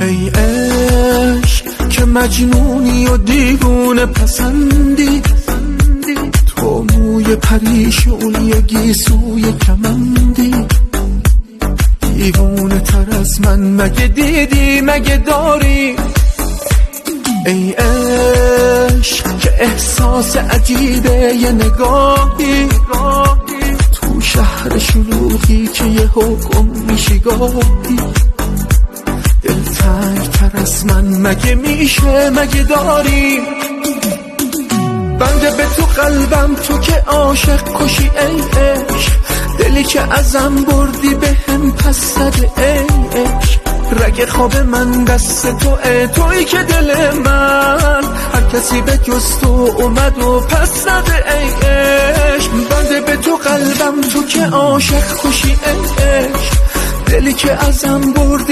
ای عشق که مجنونی و دیوونه پسندی، تو موی پریشونی و گیسوی کمندی، دیوونه تر از من مگه دیدی مگه داری؟ ای عشق که احساس عجیبه یه نگاهی، تو شهر شلوغی که یه حکم میشی گاهی، دلتنگ تر از من مگه میشه مگه داری؟ بنده به تو قلبم تو که عاشق کشی ای عشق، دلی که ازم بردی به هم پس زده ای عشق، رگ خواب من دست تویی که دل من هر کسی به جز تو اومد و پس زده ای عشق. بنده به تو قلبم تو که عاشق کشی ای عشق، دلی که ازم بردی